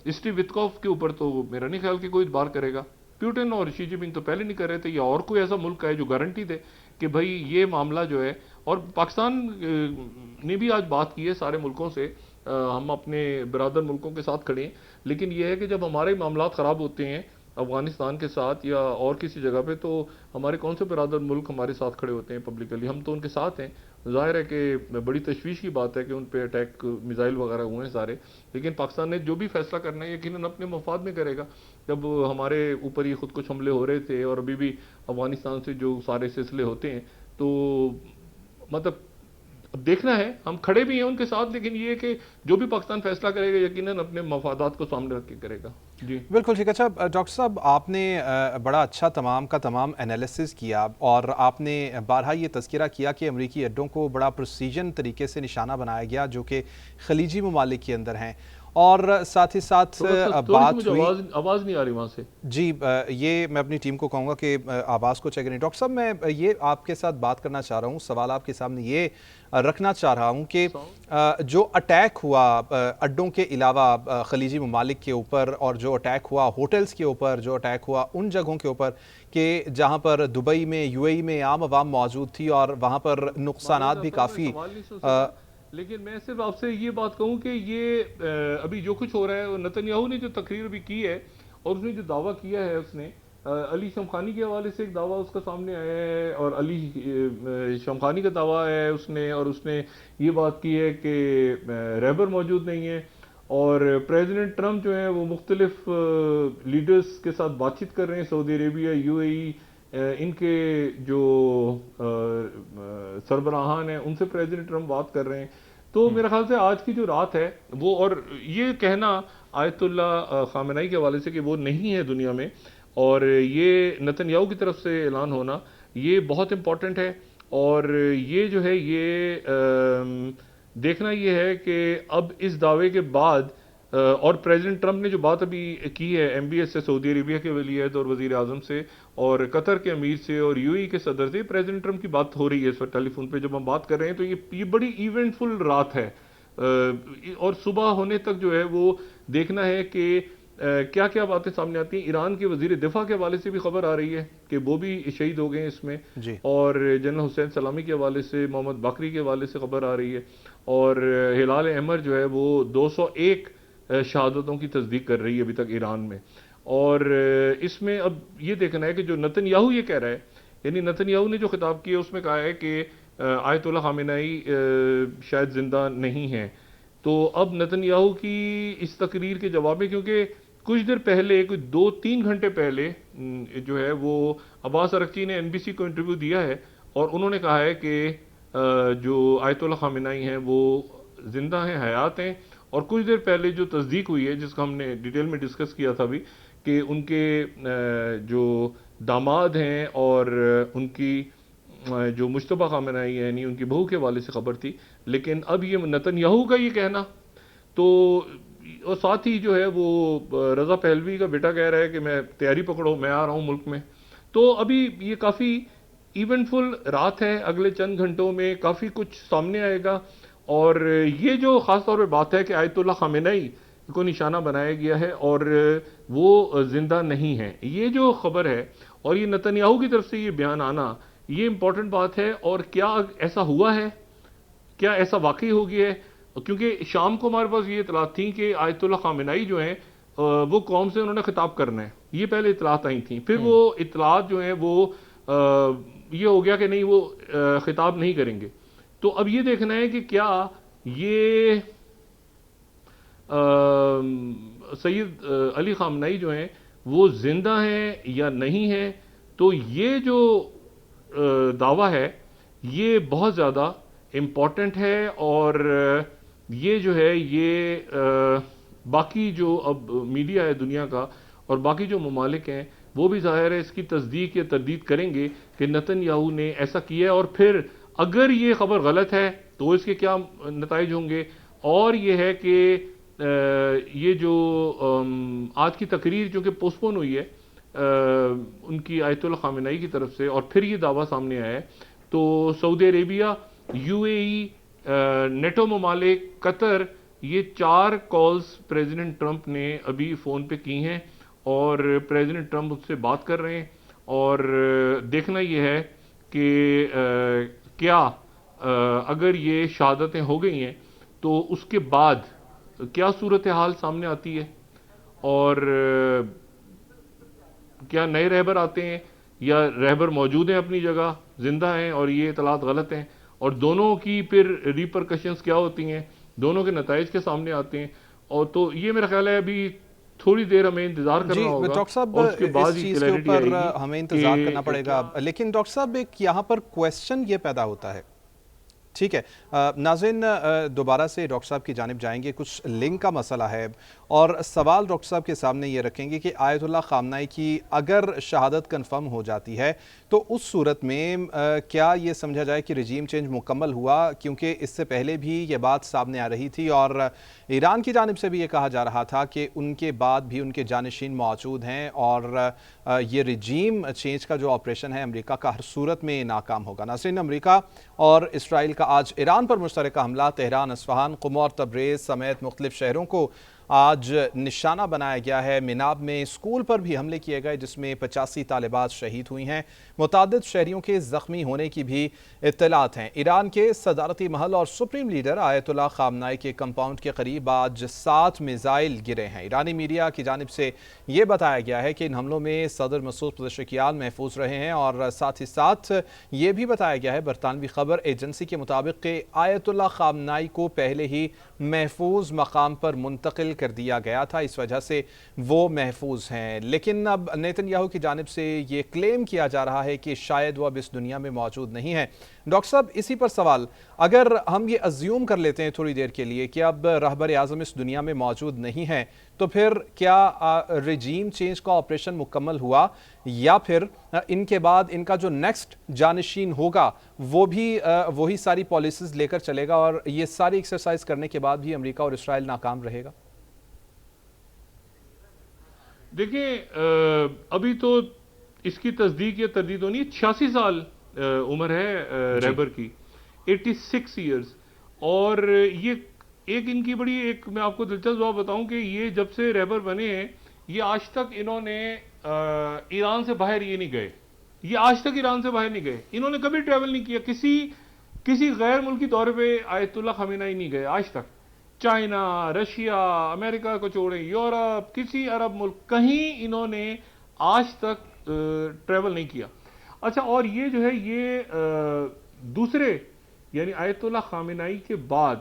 اسٹیو وٹکوف کے اوپر تو میرا نہیں خیال کہ کوئی بار کرے گا، پیوٹن اور شی جن پنگ تو پہلے نہیں کر رہے تھے، یا اور کوئی ایسا ملک ہے جو گارنٹی دے کہ بھائی یہ معاملہ جو ہے۔ اور پاکستان نے بھی آج بات کی ہے سارے ملکوں سے، ہم اپنے برادر ملکوں کے ساتھ کھڑے ہیں، لیکن یہ ہے کہ جب ہمارے معاملات خراب ہوتے ہیں افغانستان کے ساتھ یا اور کسی جگہ پہ، تو ہمارے کون سے برادر ملک ہمارے ساتھ کھڑے ہوتے ہیں پبلکلی؟ ہم تو ان کے ساتھ ہیں۔ ظاہر ہے کہ بڑی تشویش کی بات ہے کہ ان پہ اٹیک میزائل وغیرہ ہوئے ہیں سارے، لیکن پاکستان نے جو بھی فیصلہ کرنا ہے یقیناً اپنے مفاد میں کرے گا۔ جب ہمارے اوپر یہ خود کچھ حملے ہو رہے تھے اور ابھی بھی افغانستان سے جو سارے سلسلے ہوتے ہیں، تو مطلب اب دیکھنا ہے، ہم کھڑے بھی ہیں ان کے ساتھ، لیکن یہ ہے کہ جو بھی پاکستان فیصلہ کرے گا یقیناً اپنے مفادات کو سامنے رکھ کے کرے گا۔ جی بالکل ٹھیک ہے۔ اچھا ڈاکٹر صاحب، آپ نے بڑا اچھا تمام کا تمام انالیسس کیا، اور آپ نے بارہا یہ تذکرہ کیا کہ امریکی اڈوں کو بڑا پرسیجن طریقے سے نشانہ بنایا گیا جو کہ خلیجی ممالک کے اندر ہیں، اور ساتھ ہی ساتھ بات ہوئی، آواز نہیں آ رہی وہاں سے۔ جی یہ میں اپنی ٹیم کو کہوں گا کہ آواز کو چیک کریں۔ ڈاکٹر صاحب، میں یہ آپ کے ساتھ بات کرنا چاہ رہا ہوں، سوال آپ کے سامنے یہ رکھنا چاہ رہا ہوں کہ جو اٹیک ہوا اڈوں کے علاوہ خلیجی ممالک کے اوپر، اور جو اٹیک ہوا ہوٹلز کے اوپر، جو اٹیک ہوا ان جگہوں کے اوپر کہ جہاں پر دبئی میں، UAE میں عام عوام موجود تھی، اور وہاں پر نقصانات بھی کافی، لیکن میں صرف آپ سے یہ بات کہوں کہ یہ ابھی جو کچھ ہو رہا ہے، نتن یاہو نے جو تقریر بھی کی ہے اور اس نے جو دعویٰ کیا ہے اس نے علی شمخانی کے حوالے سے ایک دعویٰ اس کا سامنے آیا ہے، اور علی شمخانی کا دعویٰ ہے اس نے، اور اس نے یہ بات کی ہے کہ رہبر موجود نہیں ہے، اور پریزیڈنٹ ٹرمپ جو ہیں وہ مختلف لیڈرز کے ساتھ بات چیت کر رہے ہیں، سعودی عربیہ، یو اے ای، ان کے جو سربراہان ہیں ان سے پریزیڈنٹ ٹرمپ بات کر رہے ہیں. تو میرے خیال سے آج کی جو رات ہے وہ، اور یہ کہنا آیت اللہ خامنائی کے حوالے سے کہ وہ نہیں ہے دنیا میں، اور یہ نتن یاہو کی طرف سے اعلان ہونا، یہ بہت امپورٹنٹ ہے. اور یہ جو ہے یہ دیکھنا یہ ہے کہ اب اس دعوے کے بعد اور پریزیڈنٹ ٹرمپ نے جو بات ابھی کی ہے ایم بی ایس سے، سعودی عربیہ کے ولی عہد اور وزیر اعظم سے، اور قطر کے امیر سے، اور یو اے کے صدر سے، پریزیڈنٹ ٹرمپ کی بات ہو رہی ہے اس وقت ٹیلی فون پہ جب ہم بات کر رہے ہیں. تو یہ بڑی ایونٹ فل رات ہے، اور صبح ہونے تک جو ہے وہ دیکھنا ہے کہ کیا کیا باتیں سامنے آتی ہیں. ایران کے وزیر دفاع کے حوالے سے بھی خبر آ رہی ہے کہ وہ بھی شہید ہو گئے ہیں اس میں، اور جنرل حسین سلامی کے حوالے سے، محمد باقری کے حوالے سے خبر آ رہی ہے، اور ہلال احمر جو ہے وہ 201 شہادتوں کی تصدیق کر رہی ہے ابھی تک ایران میں. اور اس میں اب یہ دیکھنا ہے کہ جو نتن یاہو یہ کہہ رہا ہے، یعنی نتن یاہو نے جو خطاب کیا اس میں کہا ہے کہ آیت اللہ خامنائی شاید زندہ نہیں ہیں. تو اب نتن یاہو کی اس تقریر کے جواب میں، کیونکہ کچھ دیر پہلے، کوئی 2-3 گھنٹے پہلے جو ہے وہ عباس ارغچی نے این بی سی کو انٹرویو دیا ہے، اور انہوں نے کہا ہے کہ جو آیت اللہ خامنائی ہیں وہ زندہ ہیں، حیات ہیں. اور کچھ دیر پہلے جو تصدیق ہوئی ہے، جس کا ہم نے ڈیٹیل میں ڈسکس کیا تھا بھی، کہ ان کے جو داماد ہیں اور ان کی جو مجتبیٰ خامنائی ہے، یعنی ان کی بہو کے حوالے سے خبر تھی. لیکن اب یہ نتن یاہو کا یہ کہنا، تو اور ساتھ ہی جو ہے وہ رضا پہلوی کا بیٹا کہہ رہا ہے کہ میں تیاری پکڑو، میں آ رہا ہوں ملک میں. تو ابھی یہ کافی ایونٹ فل رات ہے، اگلے چند گھنٹوں میں کافی کچھ سامنے آئے گا. اور یہ جو خاص طور پہ بات ہے کہ آیت اللہ خامنائی کو نشانہ بنایا گیا ہے اور وہ زندہ نہیں ہے، یہ جو خبر ہے، اور یہ نتن یاہو کی طرف سے یہ بیان آنا، یہ امپورٹنٹ بات ہے. اور کیا ایسا ہوا ہے، کیا ایسا واقعی ہو گیا ہے؟ کیونکہ شام کو ہمارے پاس یہ اطلاعات تھیں کہ آیت اللہ خامنائی جو ہیں وہ قوم سے انہوں نے خطاب کرنا ہے، یہ پہلے اطلاعات آئی تھیں. پھر وہ اطلاعات جو ہیں وہ یہ ہو گیا کہ نہیں، وہ خطاب نہیں کریں گے. تو اب یہ دیکھنا ہے کہ کیا یہ سید علی خامنائی جو ہیں وہ زندہ ہیں یا نہیں ہیں. تو یہ جو دعویٰ ہے یہ بہت زیادہ امپورٹنٹ ہے، اور یہ جو ہے یہ باقی جو اب میڈیا ہے دنیا کا اور باقی جو ممالک ہیں وہ بھی ظاہر ہے اس کی تصدیق یا تردید کریں گے کہ نتن یاہو نے ایسا کیا ہے. اور پھر اگر یہ خبر غلط ہے تو اس کے کیا نتائج ہوں گے. اور یہ ہے کہ یہ جو آج کی تقریر چونکہ پوسٹ پون ہوئی ہے ان کی آیت اللہ خامنائی کی طرف سے، اور پھر یہ دعویٰ سامنے آیا ہے، تو سعودی عربیہ، یو اے ای، نیٹو ممالک، قطر، یہ 4 کالز پریزیڈنٹ ٹرمپ نے ابھی فون پہ کی ہیں، اور پریزیڈنٹ ٹرمپ اس سے بات کر رہے ہیں. اور دیکھنا یہ ہے کہ کیا اگر یہ شہادتیں ہو گئی ہیں تو اس کے بعد کیا صورتحال سامنے آتی ہے، اور کیا نئے رہبر آتے ہیں یا رہبر موجود ہیں اپنی جگہ، زندہ ہیں اور یہ اطلاعات غلط ہیں، اور دونوں کی پھر ریپرکشنز کیا ہوتی ہیں، دونوں کے نتائج کے سامنے آتے ہیں. اور تو یہ میرا خیال ہے ابھی تھوڑی دیر ہمیں انتظار کرنا ہوگا، ڈاکٹر صاحب اور اس کے بعد اس ہی چیز کے کلیئرٹی اوپر آئے گی. ہمیں انتظار کرنا پڑے گا. لیکن ڈاکٹر صاحب ایک یہاں پر کویسچن یہ پیدا ہوتا ہے، ٹھیک ہے ناظرین، دوبارہ سے ڈاکٹر صاحب کی جانب جائیں گے، کچھ لنک کا مسئلہ ہے، اور سوال ڈاکٹر صاحب کے سامنے یہ رکھیں گے کہ آیت اللہ خامنائی کی اگر شہادت کنفرم ہو جاتی ہے تو اس صورت میں کیا یہ سمجھا جائے کہ رجیم چینج مکمل ہوا؟ کیونکہ اس سے پہلے بھی یہ بات سامنے آ رہی تھی، اور ایران کی جانب سے بھی یہ کہا جا رہا تھا کہ ان کے بعد بھی ان کے جانشین موجود ہیں، اور یہ رجیم چینج کا جو آپریشن ہے امریکہ کا ہر صورت میں ناکام ہوگا. ناظرین، امریکہ اور اسرائیل کا آج ایران پر مشترکہ حملہ، تہران، اصفہان، قم اور تبریز سمیت مختلف شہروں کو آج نشانہ بنایا گیا ہے۔ مناب میں اسکول پر بھی حملے کیے گئے جس میں 85 طالبات شہید ہوئی ہیں۔ متعدد شہریوں کے زخمی ہونے کی بھی اطلاعات ہیں۔ ایران کے صدارتی محل اور سپریم لیڈر آیت اللہ خامنائی کے کمپاؤنڈ کے قریب آج 7 میزائل گرے ہیں۔ ایرانی میڈیا کی جانب سے یہ بتایا گیا ہے کہ ان حملوں میں صدر مسعود پزشکیان محفوظ رہے ہیں، اور ساتھ ہی ساتھ یہ بھی بتایا گیا ہے برطانوی خبر ایجنسی کے مطابق کہ آیت اللہ خامنائی کو پہلے ہی محفوظ مقام پر منتقل کر دیا گیا تھا، اس وجہ سے وہ محفوظ ہیں۔ لیکن اب نیتن یاہو کی جانب سے یہ کلیم کیا جا رہا ہے کہ شاید وہ اب اس دنیا میں موجود نہیں ہے۔ ڈاکٹر صاحب، اسی پر سوال، اگر ہم یہ ازیوم کر لیتے ہیں تھوڑی دیر کے لیے کہ اب رہبر اعظم اس دنیا میں موجود نہیں ہے، تو پھر کیا رجیم چینج کا آپریشن مکمل ہوا، یا پھر ان کے بعد ان کا جو نیکسٹ جانشین ہوگا وہ بھی وہی ساری پالیسیز لے کر چلے گا اور یہ ساری ایکسرسائز کرنے کے بعد بھی امریکہ اور اسرائیل ناکام رہے گا؟ دیکھیں، ابھی تو اس کی تصدیق یا تردید ہونی ہے۔ 86 سال عمر ہے رہبر کی، 86 ایئرز، اور یہ ایک ان کی بڑی ایک میں آپ کو دلچسپ بات بتاؤں کہ یہ جب سے رہبر بنے ہیں، یہ آج تک انہوں نے ایران سے باہر یہ نہیں گئے، یہ آج تک ایران سے باہر نہیں گئے، انہوں نے کبھی ٹریول نہیں کیا، کسی غیر ملکی دورے پہ آیت اللہ خامنائی نہیں گئے آج تک۔ چائنا، رشیا، امریکہ کو چھوڑیں، یورپ، کسی عرب ملک، کہیں انہوں نے آج تک ٹریول نہیں کیا۔ اچھا، اور یہ جو ہے یہ دوسرے، یعنی آیت اللہ خامنائی کے بعد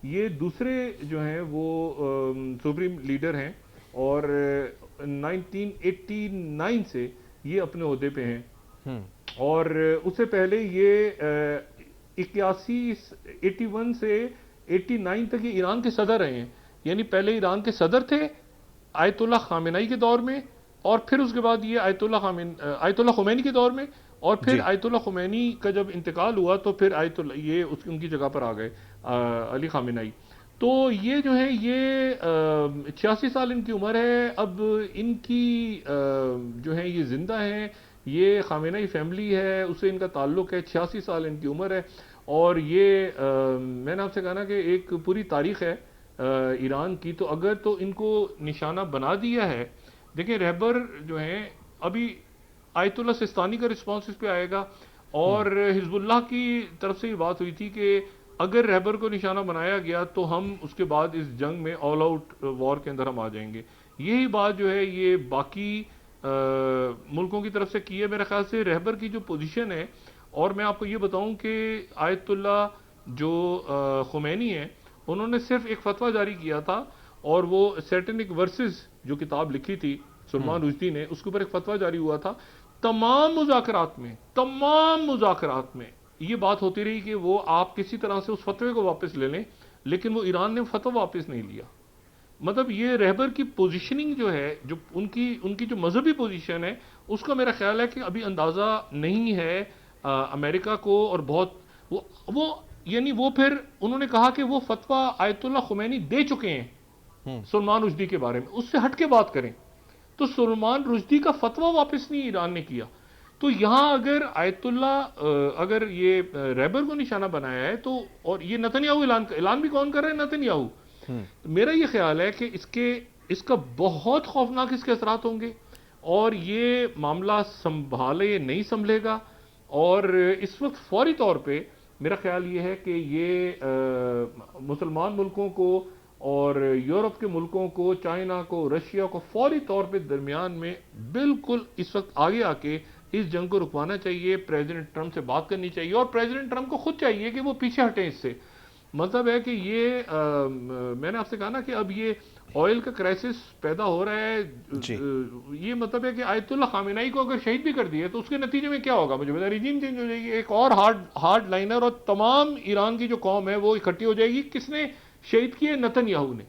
یہ دوسرے جو ہیں وہ سپریم لیڈر ہیں، اور 1989 سے یہ اپنے عہدے پہ ہیں، اور اس سے پہلے یہ 81 سے 89 تک یہ ایران کے صدر رہے ہیں۔ یعنی پہلے ایران کے صدر تھے آیت اللہ خامنائی کے دور میں، اور پھر اس کے بعد یہ آیت اللہ خمینی کے دور میں، اور پھر آیت اللہ خمینی کا جب انتقال ہوا تو پھر یہ ان کی جگہ پر آ گئے علی خامنائی۔ تو یہ جو ہے یہ 86 سال ان کی عمر ہے۔ اب ان کی جو ہے یہ زندہ ہیں، یہ خامنائی فیملی ہے، اسے ان کا تعلق ہے، 86 سال ان کی عمر ہے، اور یہ میں نے آپ سے کہا نا کہ ایک پوری تاریخ ہے ایران کی۔ تو اگر تو ان کو نشانہ بنا دیا ہے، دیکھیں رہبر جو ہیں، ابھی آیت اللہ سستانی کا رسپانس اس پہ آئے گا، اور حزب اللہ کی طرف سے یہ بات ہوئی تھی کہ اگر رہبر کو نشانہ بنایا گیا تو ہم اس کے بعد اس جنگ میں آل آؤٹ وار کے اندر ہم آ جائیں گے۔ یہی بات جو ہے یہ باقی ملکوں کی طرف سے کی ہے۔ میرے خیال سے رہبر کی جو پوزیشن ہے، اور میں آپ کو یہ بتاؤں کہ آیت اللہ جو خمینی ہیں، انہوں نے صرف ایک فتویٰ جاری کیا تھا، اور وہ سیٹنک ورسز جو کتاب لکھی تھی سلمان رشدی نے، اس کے اوپر ایک فتویٰ جاری ہوا تھا۔ تمام مذاکرات میں یہ بات ہوتی رہی کہ وہ آپ کسی طرح سے اس فتوے کو واپس لے لیں، لیکن وہ ایران نے فتویٰ واپس نہیں لیا۔ مطلب یہ رہبر کی پوزیشننگ جو ہے، جو ان کی جو مذہبی پوزیشن ہے، اس کا میرا خیال ہے کہ ابھی اندازہ نہیں ہے امریکہ کو، اور بہت وہ یعنی وہ پھر انہوں نے کہا کہ وہ فتویٰ آیت اللہ خمینی دے چکے ہیں سلمان رشدی کے بارے میں، اس سے ہٹ کے بات کریں۔ تو سلمان رشدی کا فتویٰ واپس نہیں ایران نے کیا۔ تو یہاں اگر آیت اللہ اگر یہ رہبر کو نشانہ بنایا ہے، تو اور یہ نتن یاہو اعلان بھی کون کر رہے ہیں؟ نتن یاہو۔ میرا یہ خیال ہے کہ اس کا بہت خوفناک اس کے اثرات ہوں گے، اور یہ معاملہ سنبھالے نہیں سنبھلے گا، اور اس وقت فوری طور پہ میرا خیال یہ ہے کہ یہ مسلمان ملکوں کو اور یورپ کے ملکوں کو، چائنا کو، رشیا کو فوری طور پہ درمیان میں بالکل اس وقت آگے آ کے اس جنگ کو رکوانا چاہیے، پریزیڈنٹ ٹرمپ سے بات کرنی چاہیے، اور پریزیڈنٹ ٹرمپ کو خود چاہیے کہ وہ پیچھے ہٹیں اس سے۔ مطلب ہے کہ یہ میں نے آپ سے کہا نا کہ اب یہ آئل کا کرائسس پیدا ہو رہا ہے، یہ مطلب ہے کہ آیت اللہ خامنائی کو اگر شہید بھی کر دیے تو اس کے نتیجے میں کیا ہوگا؟ مجھے بتا، ریجیم چینج ہو جائے گی، ایک اور ہارڈ لائنر، اور تمام ایران کی جو قوم ہے وہ اکٹھی ہو جائے گی۔ کس نے شہید کیے؟ نتن یاہو نے۔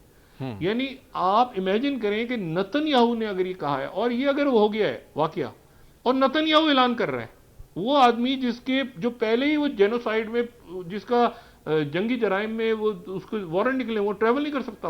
یعنی آپ امیجن کریں کہ نتن یاہو نے اگر یہ کہا ہے، اور یہ اگر ہو گیا ہے واقعہ، اور نتن یاہو اعلان کر رہا ہے، وہ آدمی جس کے جو پہلے ہی وہ جینوسائیڈ میں، جس کا جنگی جرائم میں وہ اس کو وارنٹ نکلے، وہ ٹریول نہیں کر سکتا،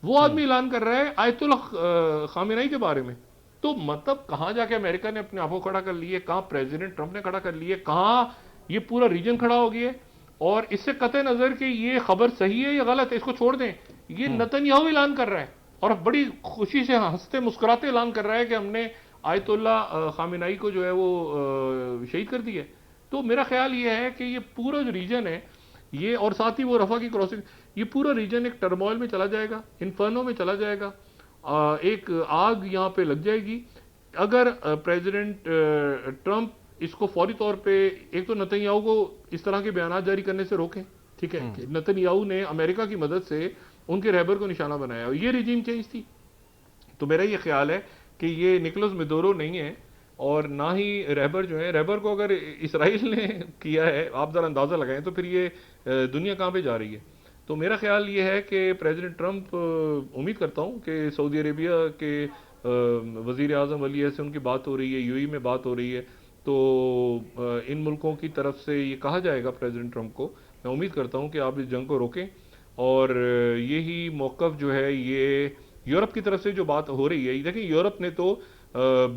وہ آدمی اعلان کر رہا ہے آیت اللہ خامنائی کے بارے میں۔ تو مطلب کہاں جا کے امریکہ نے اپنے آپ کو کھڑا کر لیے، کہاں پریزیڈنٹ ٹرمپ نے کھڑا کر لیے، کہاں یہ پورا ریجن کھڑا ہو گیا ہے۔ اور اس سے قطع نظر کہ یہ خبر صحیح ہے یا غلط ہے، اس کو چھوڑ دیں، یہ نتن یاہو اعلان کر رہا ہے اور بڑی خوشی سے ہنستے مسکراتے اعلان کر رہا ہے کہ ہم نے آیت اللہ خامنائی کو جو ہے وہ شہید کر دیا ہے. تو میرا خیال یہ ہے کہ یہ پورا جو ریجن ہے یہ، اور ساتھ ہی وہ رفح کی کراسنگ، یہ پورا ریجن ایک ٹرموائل میں چلا جائے گا، انفرنو میں چلا جائے گا. ایک آگ یہاں پہ لگ جائے گی اگر پریزیڈنٹ ٹرمپ اس کو فوری طور پہ، ایک تو نتن یاہو کو اس طرح کے بیانات جاری کرنے سے روکیں. ٹھیک ہے، نتن یاہو نے امریکہ کی مدد سے ان کے رہبر کو نشانہ بنایا اور یہ ریجیم چینج تھی. تو میرا یہ خیال ہے کہ یہ نکولس میڈورو نہیں ہے اور نہ ہی رہبر جو ہے، رہبر کو اگر اسرائیل نے کیا ہے، آپ ذرا اندازہ لگائیں تو پھر یہ دنیا کہاں پہ جا رہی ہے. تو میرا خیال یہ ہے کہ پریزیڈنٹ ٹرمپ، امید کرتا ہوں کہ سعودی عربیہ کے وزیر اعظم علی سے ان کی بات ہو رہی ہے، یو ای میں بات ہو رہی ہے، تو ان ملکوں کی طرف سے یہ کہا جائے گا پریزیڈنٹ ٹرمپ کو، میں امید کرتا ہوں کہ آپ اس جنگ کو روکیں. اور یہی موقف جو ہے یہ یورپ کی طرف سے جو بات ہو رہی ہے، دیکھیں یورپ نے تو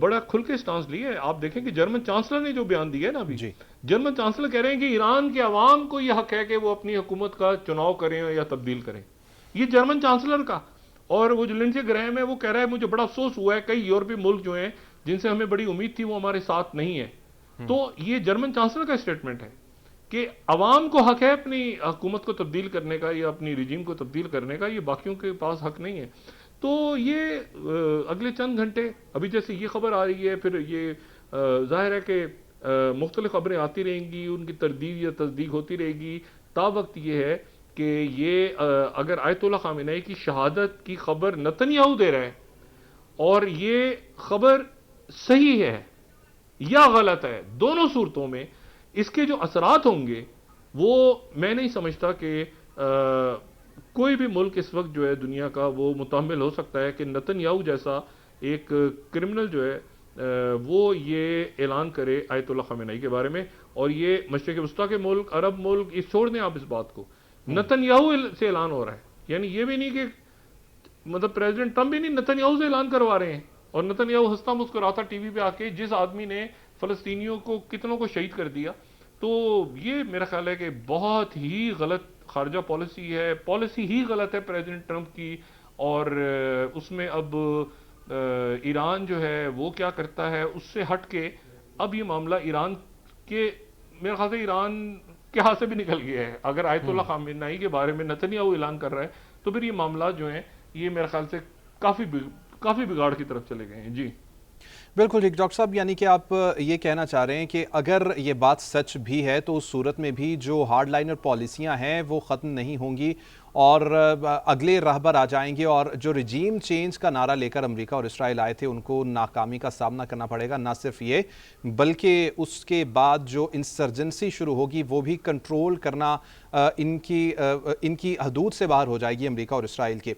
بڑا کھل کے سٹانس لی ہے. آپ دیکھیں کہ جرمن چانسلر نے جو بیان دیا ہے نا ابھی، جی جرمن چانسلر کہہ رہے ہیں کہ ایران کے عوام کو یہ حق ہے کہ وہ اپنی حکومت کا چناؤ کریں یا تبدیل کریں. یہ جرمن چانسلر کا. اور وہ جو لنڈسے گرہم ہے وہ کہہ رہا ہے مجھے بڑا افسوس ہوا ہے کئی یورپی ملک جو ہیں جن سے ہمیں بڑی امید تھی وہ ہمارے ساتھ نہیں ہے. تو یہ جرمن چانسلر کا اسٹیٹمنٹ ہے کہ عوام کو حق ہے اپنی حکومت کو تبدیل کرنے کا یا اپنی رجیم کو تبدیل کرنے کا، یہ باقیوں کے پاس حق نہیں ہے. تو یہ اگلے چند گھنٹے، ابھی جیسے یہ خبر آ رہی ہے، پھر یہ ظاہر ہے کہ مختلف خبریں آتی رہیں گی، ان کی تردید یا تصدیق ہوتی رہے گی. تا وقت یہ ہے کہ یہ اگر آیت اللہ خامنہئی کی شہادت کی خبر نتن یاہو دے رہا ہے اور یہ خبر صحیح ہے یا غلط ہے، دونوں صورتوں میں اس کے جو اثرات ہوں گے وہ میں نہیں سمجھتا کہ کوئی بھی ملک اس وقت جو ہے دنیا کا وہ متحمل ہو سکتا ہے کہ نتن یاہو جیسا ایک کرمنل جو ہے وہ یہ اعلان کرے آیت اللہ خامنہئی کے بارے میں. اور یہ مشرق وسطیٰ کے ملک، عرب ملک، اس چھوڑ دیں آپ اس بات کو، نتن یاہو سے اعلان ہو رہا ہے. یعنی یہ بھی نہیں کہ مطلب پریزیڈنٹ ٹرمپ بھی نہیں، نتن یاہو سے اعلان کروا رہے ہیں. اور نتن یاہو ہنستا مسکراتا ٹی وی پہ آ کے، جس آدمی نے فلسطینیوں کو کتنوں کو شہید کر دیا. تو یہ میرا خیال ہے کہ بہت ہی غلط خارجہ پالیسی ہے، پالیسی ہی غلط ہے پریزیڈنٹ ٹرمپ کی. اور اس میں اب ایران جو ہے وہ کیا کرتا ہے اس سے ہٹ کے اب یہ معاملہ ایران کے، میرے خیال سے ایران کے ہاتھ سے بھی نکل گیا ہے. اگر آیت اللہ خامنہئی کے بارے میں نتن یاہو اعلان کر رہا ہے تو پھر یہ معاملات جو ہیں یہ میرے خیال سے کافی بگاڑ کی طرف چلے گئے ہیں. جی بالکل ٹھیک ڈاکٹر صاحب، یعنی کہ آپ یہ کہنا چاہ رہے ہیں کہ اگر یہ بات سچ بھی ہے تو اس صورت میں بھی جو ہارڈ لائنر پالیسیاں ہیں وہ ختم نہیں ہوں گی اور اگلے رہبر آ جائیں گے، اور جو رجیم چینج کا نعرہ لے کر امریکہ اور اسرائیل آئے تھے ان کو ناکامی کا سامنا کرنا پڑے گا. نہ صرف یہ بلکہ اس کے بعد جو انسرجنسی شروع ہوگی وہ بھی کنٹرول کرنا ان کی حدود سے باہر ہو جائے گی امریکہ اور اسرائیل کے.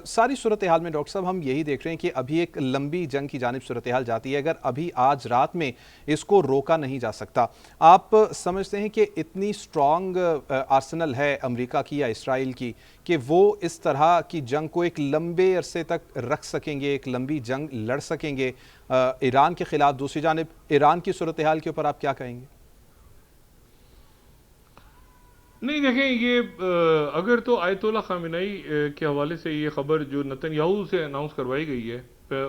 ساری صورتحال میں ڈاکٹر صاحب ہم یہی دیکھ رہے ہیں کہ ابھی ایک لمبی جنگ کی جانب صورتحال جاتی ہے. اگر ابھی آج رات میں اس کو روکا نہیں جا سکتا، آپ سمجھتے ہیں کہ اتنی سٹرونگ آرسنل ہے امریکہ کی یا اسرائیل کی کہ وہ اس طرح کی جنگ کو ایک لمبے عرصے تک رکھ سکیں گے، ایک لمبی جنگ لڑ سکیں گے ایران کے خلاف؟ دوسری جانب ایران کی صورتحال کے اوپر آپ کیا کہیں گے؟ نہیں دیکھیں، یہ اگر تو آیت اللہ خامنہئی کے حوالے سے یہ خبر جو نتن یاہو سے اناؤنس کروائی گئی ہے،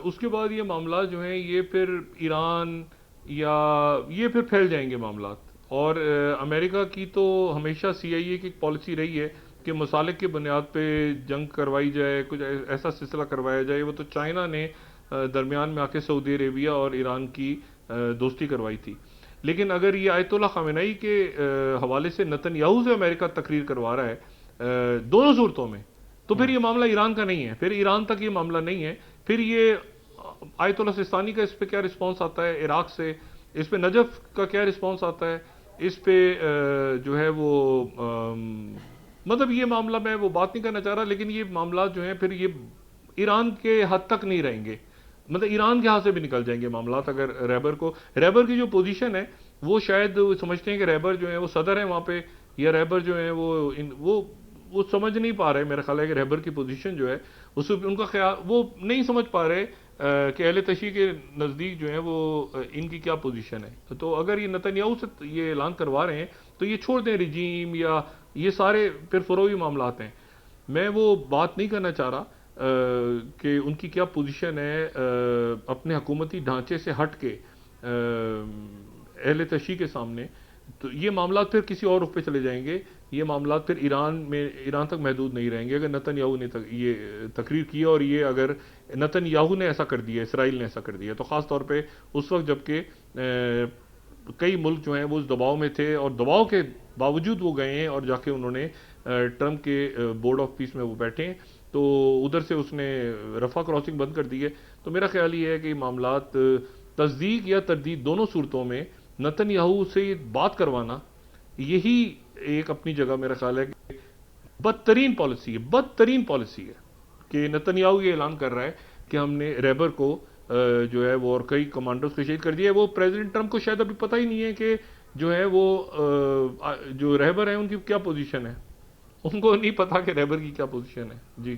اس کے بعد یہ معاملات جو ہیں یہ پھر ایران یا یہ پھر پھیل جائیں گے معاملات. اور امریکہ کی تو ہمیشہ سی آئی اے کی پالیسی رہی ہے کہ مصالح کی بنیاد پہ جنگ کروائی جائے، کچھ ایسا سلسلہ کروایا جائے. وہ تو چائنا نے درمیان میں آ کے سعودی عربیہ اور ایران کی دوستی کروائی تھی. لیکن اگر یہ آیت اللہ خامنہئی کے حوالے سے نتن یاہو سے امریکہ تقریر کروا رہا ہے دونوں صورتوں میں، تو پھر یہ معاملہ ایران کا نہیں ہے، پھر ایران تک یہ معاملہ نہیں ہے. پھر یہ آیت اللہ سستانی کا اس پہ کیا رسپانس آتا ہے عراق سے، اس پہ نجف کا کیا رسپانس آتا ہے، اس پہ جو ہے وہ مطلب یہ معاملہ میں وہ بات نہیں کرنا چاہ رہا، لیکن یہ معاملات جو ہیں پھر یہ ایران کے حد تک نہیں رہیں گے، مطلب ایران کے ہاتھ سے بھی نکل جائیں گے معاملات. اگر رہبر کی جو پوزیشن ہے وہ شاید سمجھتے ہیں کہ رہبر جو ہیں وہ صدر ہیں وہاں پہ، یا رہبر جو ہیں وہ سمجھ نہیں پا رہے. میرا خیال ہے کہ رہبر کی پوزیشن جو ہے اس ان کا خیال وہ نہیں سمجھ پا رہے کہ اہل تشیع کے نزدیک جو ہیں وہ ان کی کیا پوزیشن ہے. تو اگر یہ نتن یاہو سے یہ اعلان کروا رہے ہیں تو یہ چھوڑ دیں رجیم یا یہ سارے پھر فروعی معاملات ہیں. میں وہ بات نہیں کرنا چاہ رہا. کہ ان کی کیا پوزیشن ہے اپنے حکومتی ڈھانچے سے ہٹ کے اہل تشیع کے سامنے. تو یہ معاملات پھر کسی اور رخ پہ چلے جائیں گے. یہ معاملات پھر ایران تک محدود نہیں رہیں گے. اگر نتن یاہو نے یہ تقریر کی اور یہ اگر نتن یاہو نے ایسا کر دیا, اسرائیل نے ایسا کر دیا, تو خاص طور پہ اس وقت جب کہ کئی ملک جو ہیں وہ اس دباؤ میں تھے اور دباؤ کے باوجود وہ گئے ہیں اور جا کے انہوں نے ٹرمپ کے بورڈ آف پیس میں وہ بیٹھے ہیں, تو ادھر سے اس نے رفح کراسنگ بند کر دی ہے. تو میرا خیال یہ ہے کہ یہ معاملات تصدیق یا تردید دونوں صورتوں میں نتن یاہو سے بات کروانا یہی ایک اپنی جگہ میرا خیال ہے کہ بدترین پالیسی ہے کہ نتن یاہو یہ اعلان کر رہا ہے کہ ہم نے ریبر کو جو ہے وہ اور کئی کمانڈرز کو شہید کر دیا ہے. وہ پریزیڈنٹ ٹرمپ کو شاید ابھی پتہ ہی نہیں ہے کہ جو ہے وہ جو رہبر ہیں ان کی کیا پوزیشن ہے. ان کو نہیں پتا کہ ریبر کی کیا پوزیشن ہے. جی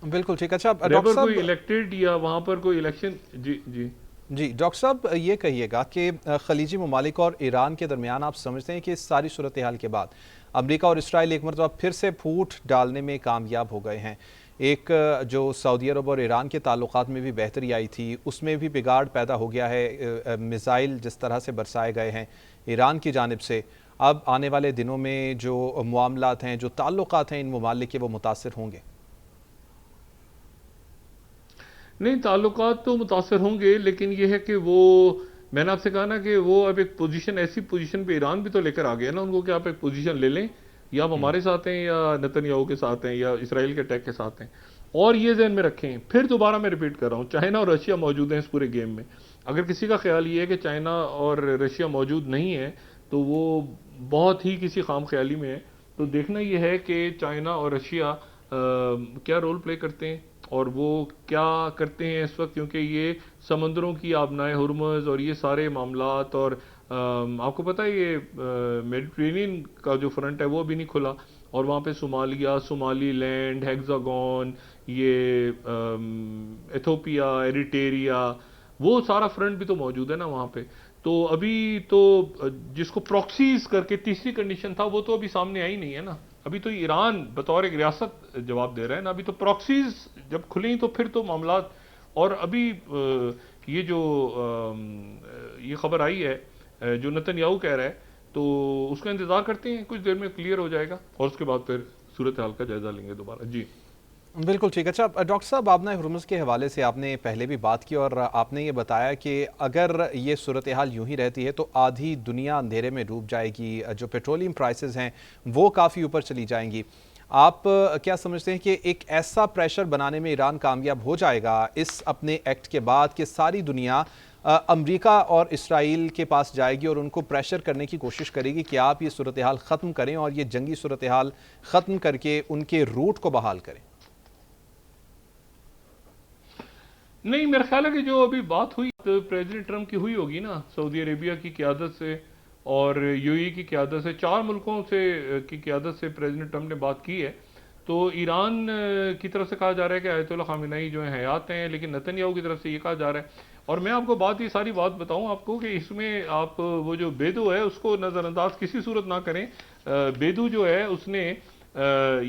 بالکل ٹھیک. اچھا ڈاکٹر ریبر صاحب, کوئی الیکٹڈ یا وہاں پر کوئی الیکشن. جی جی جی ڈاکٹر صاحب یہ کہیے گا کہ خلیجی ممالک اور ایران کے درمیان آپ سمجھتے ہیں کہ اس ساری صورتحال کے بعد امریکہ اور اسرائیل ایک مرتبہ پھر سے پھوٹ ڈالنے میں کامیاب ہو گئے ہیں؟ ایک جو سعودی عرب اور ایران کے تعلقات میں بھی بہتری آئی تھی, اس میں بھی بگاڑ پیدا ہو گیا ہے, میزائل جس طرح سے برسائے گئے ہیں ایران کی جانب سے. اب آنے والے دنوں میں جو معاملات ہیں, جو تعلقات ہیں ان ممالک کے, وہ متاثر ہوں گے؟ نہیں, تعلقات تو متاثر ہوں گے, لیکن یہ ہے کہ وہ میں نے آپ سے کہا نا کہ وہ اب ایک پوزیشن, ایسی پوزیشن پہ ایران بھی تو لے کر آ گیا نا ان کو کہ آپ ایک پوزیشن لے لیں, یا آپ ہمارے ساتھ ہیں یا نتن یاہو کے ساتھ ہیں یا اسرائیل کے اٹیک کے ساتھ ہیں. اور یہ ذہن میں رکھیں, پھر دوبارہ میں ریپیٹ کر رہا ہوں, چائنا اور رشیا موجود ہیں اس پورے گیم میں. اگر کسی کا خیال یہ ہے کہ چائنا اور رشیا موجود نہیں ہے تو وہ بہت ہی کسی خام خیالی میں ہے. تو دیکھنا یہ ہے کہ چائنا اور رشیا کیا رول پلے کرتے ہیں اور وہ کیا کرتے ہیں اس وقت, کیونکہ یہ سمندروں کی آبنائے ہرمز اور یہ سارے معاملات, اور آپ کو پتہ ہے یہ میڈیٹرینین کا جو فرنٹ ہے وہ بھی نہیں کھلا, اور وہاں پہ صومالیہ, سومالی لینڈ, ہیگزاگون, یہ ایتھوپیا, ایریٹیریا, وہ سارا فرنٹ بھی تو موجود ہے نا وہاں پہ. تو ابھی تو جس کو پروکسیز کر کے تیسری کنڈیشن تھا وہ تو ابھی سامنے آئی نہیں ہے نا. ابھی تو ایران بطور ایک ریاست جواب دے رہا ہے نا. ابھی تو پروکسیز جب کھلیں تو پھر تو معاملات. اور ابھی یہ جو یہ خبر آئی ہے جو نتن یاہو کہہ رہا ہے, تو اس کا انتظار کرتے ہیں, کچھ دیر میں کلیئر ہو جائے گا اور اس کے بعد پھر صورتحال کا جائزہ لیں گے دوبارہ. جی بالکل ٹھیک. اچھا ڈاکٹر صاحب, آبنائے ہرمز کے حوالے سے آپ نے پہلے بھی بات کی اور آپ نے یہ بتایا کہ اگر یہ صورتحال یوں ہی رہتی ہے تو آدھی دنیا اندھیرے میں ڈوب جائے گی, جو پیٹرولیم پرائسز ہیں وہ کافی اوپر چلی جائیں گی. آپ کیا سمجھتے ہیں کہ ایک ایسا پریشر بنانے میں ایران کامیاب ہو جائے گا اس اپنے ایکٹ کے بعد کہ ساری دنیا امریکہ اور اسرائیل کے پاس جائے گی اور ان کو پریشر کرنے کی کوشش کرے گی کہ آپ یہ صورتحال ختم کریں اور یہ جنگی صورتحال ختم کر کے ان کے روٹ کو بحال کریں؟ نہیں, میرا خیال ہے کہ جو ابھی بات ہوئی پریزیڈنٹ ٹرمپ کی ہوئی ہوگی نا سعودی عربیہ کی قیادت سے اور یو اے کی قیادت سے, 4 ملکوں سے کی قیادت سے پریزیڈنٹ ٹرمپ نے بات کی ہے. تو ایران کی طرف سے کہا جا رہا ہے کہ آیت اللہ خامنئی جو ہیں حیات ہیں, لیکن نتن یاہو کی طرف سے یہ کہا جا رہا ہے. اور میں آپ کو یہ ساری بات بتاؤں آپ کو کہ اس میں آپ وہ جو بیدو ہے اس کو نظر انداز کسی صورت نہ کریں. بیدو جو ہے اس نے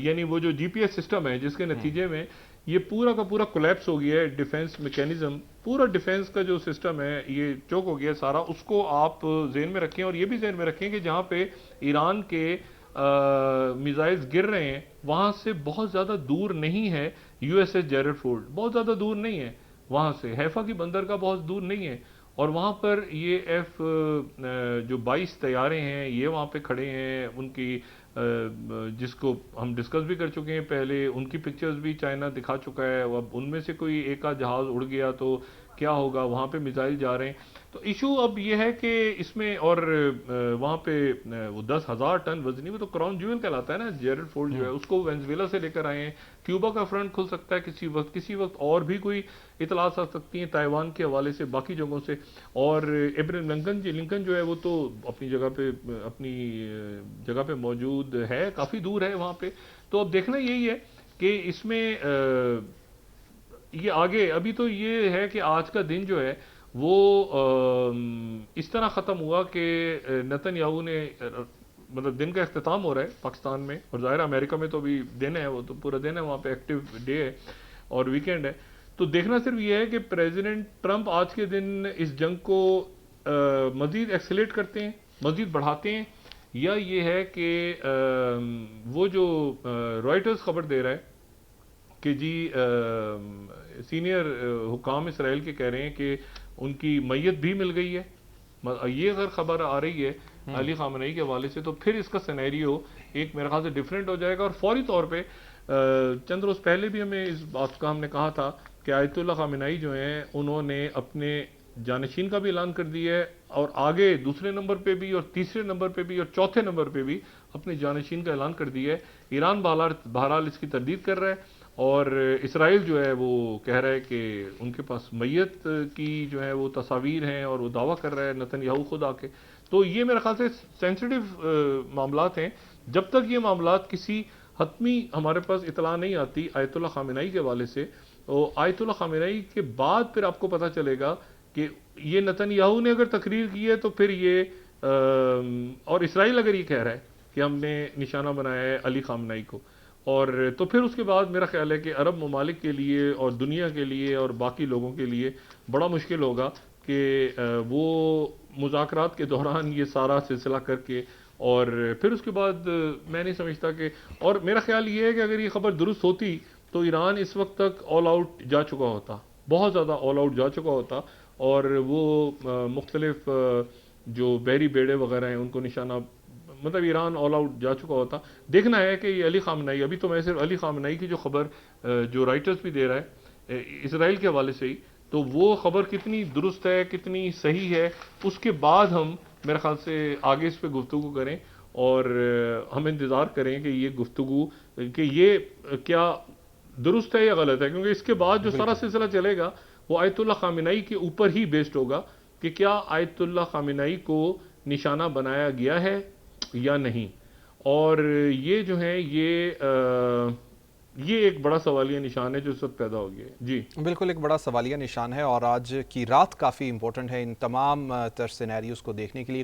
یعنی وہ جو جی پی ایس سسٹم ہے جس کے نتیجے میں یہ پورا کا پورا کولیپس ہو گیا ہے, ڈیفنس میکینزم, پورا ڈیفنس کا جو سسٹم ہے یہ چوک ہو گیا سارا. اس کو آپ ذہن میں رکھیں, اور یہ بھی ذہن میں رکھیں کہ جہاں پہ ایران کے میزائلز گر رہے ہیں وہاں سے بہت زیادہ دور نہیں ہے یو ایس ایس جیرل فورڈ, بہت زیادہ دور نہیں ہے وہاں سے, حیفا کی بندر کا بہت دور نہیں ہے. اور وہاں پر یہ جو 22 طیارے ہیں یہ وہاں پہ کھڑے ہیں, ان کی جس کو ہم ڈسکس بھی کر چکے ہیں پہلے, ان کی پکچرز بھی چائنا دکھا چکا ہے. اب ان میں سے کوئی ایک آدھ جہاز اڑ گیا تو کیا ہوگا, وہاں پہ میزائل جا رہے ہیں. تو ایشو اب یہ ہے کہ اس میں, اور وہاں پہ وہ 10,000 ٹن وزنی, وہ تو کراؤن جیول کہلاتا ہے نا جیرل فورڈ جو ہے, اس کو وینزویلا سے لے کر آئے ہیں. کیوبا کا فرنٹ کھل سکتا ہے کسی وقت اور بھی کوئی اطلاعات آ سکتی ہیں تائیوان کے حوالے سے, باقی جگہوں سے. اور ابراہیم لنکن جو ہے وہ تو اپنی جگہ پہ موجود ہے, کافی دور ہے وہاں پہ. تو اب دیکھنا یہی ہے کہ اس میں یہ آگے, ابھی تو یہ ہے کہ آج کا دن جو ہے وہ اس طرح ختم ہوا کہ نتن یاہو نے, مطلب دن کا اختتام ہو رہا ہے پاکستان میں, اور ظاہر امریکہ میں تو ابھی دن ہے, وہ تو پورا دن ہے وہاں پہ ایکٹیو ڈے ہے. اور ویکینڈ ہے. تو دیکھنا صرف یہ ہے کہ پریزیڈنٹ ٹرمپ آج کے دن اس جنگ کو مزید ایکسیلیٹ کرتے ہیں, مزید بڑھاتے ہیں, یا یہ ہے کہ وہ جو رائٹرز خبر دے رہا ہے کہ جی سینئر حکام اسرائیل کے کہہ رہے ہیں کہ ان کی میت بھی مل گئی ہے, یہ اگر خبر آ رہی ہے علی خامنئی کے حوالے سے, تو پھر اس کا سینیریو ایک میرے خیال سے ڈیفرنٹ ہو جائے گا. اور فوری طور پہ چند روز پہلے بھی ہمیں اس بات کا ہم نے کہا تھا کہ آیت اللہ خامنئی جو ہیں انہوں نے اپنے جانشین کا بھی اعلان کر دیا ہے, اور آگے دوسرے نمبر پہ بھی اور تیسرے نمبر پہ بھی اور چوتھے نمبر پہ بھی اپنے جانشین کا اعلان کر دیا ہے. ایران بہرحال اس کی تردید کر رہا ہے, اور اسرائیل جو ہے وہ کہہ رہا ہے کہ ان کے پاس میت کی جو ہے وہ تصاویر ہیں, اور وہ دعویٰ کر رہا ہے نتن یاہو خود آ کے. تو یہ میرے خیال سے سینسیٹیو معاملات ہیں. جب تک یہ معاملات کسی حتمی ہمارے پاس اطلاع نہیں آتی آیت اللہ خامنئی کے حوالے سے, تو آیت اللہ خامنئی کے بعد پھر آپ کو پتہ چلے گا کہ یہ نتن یاہو نے اگر تقریر کی ہے تو پھر یہ اور اسرائیل اگر یہ کہہ رہا ہے کہ ہم نے نشانہ بنایا ہے علی خامنئی کو, اور تو پھر اس کے بعد میرا خیال ہے کہ عرب ممالک کے لیے اور دنیا کے لیے اور باقی لوگوں کے لیے بڑا مشکل ہوگا کہ وہ مذاکرات کے دوران یہ سارا سلسلہ کر کے, اور پھر اس کے بعد میں نہیں سمجھتا کہ, اور میرا خیال یہ ہے کہ اگر یہ خبر درست ہوتی تو ایران اس وقت تک آل آؤٹ جا چکا ہوتا, بہت زیادہ آل آؤٹ جا چکا ہوتا, اور وہ مختلف جو بحری بیڑے وغیرہ ہیں ان کو نشانہ, مطلب ایران آل آؤٹ جا چکا ہوتا. دیکھنا ہے کہ یہ علی خامنئی, ابھی تو میں صرف علی خامنئی کی جو خبر جو رائٹرز بھی دے رہا ہے اسرائیل کے حوالے سے ہی, تو وہ خبر کتنی درست ہے, کتنی صحیح ہے, اس کے بعد ہم میرے خیال سے آگے اس پہ گفتگو کریں, اور ہم انتظار کریں کہ یہ گفتگو کہ یہ کیا درست ہے یا غلط ہے, کیونکہ اس کے بعد جو سارا سلسلہ چلے گا وہ آیت اللہ خامنئی کے اوپر ہی بیسڈ ہوگا کہ کیا آیت اللہ خامنئی کو نشانہ بنایا گیا ہے یا نہیں. اور یہ جو ہے یہ ایک بڑا سوالیہ نشان ہے جو اس وقت پیدا ہو گیا ہے. جی بالکل ایک بڑا سوالیہ نشان ہے, اور آج کی رات کافی امپورٹنٹ ہے ان تمام تر سینیریوز کو دیکھنے کے لیے.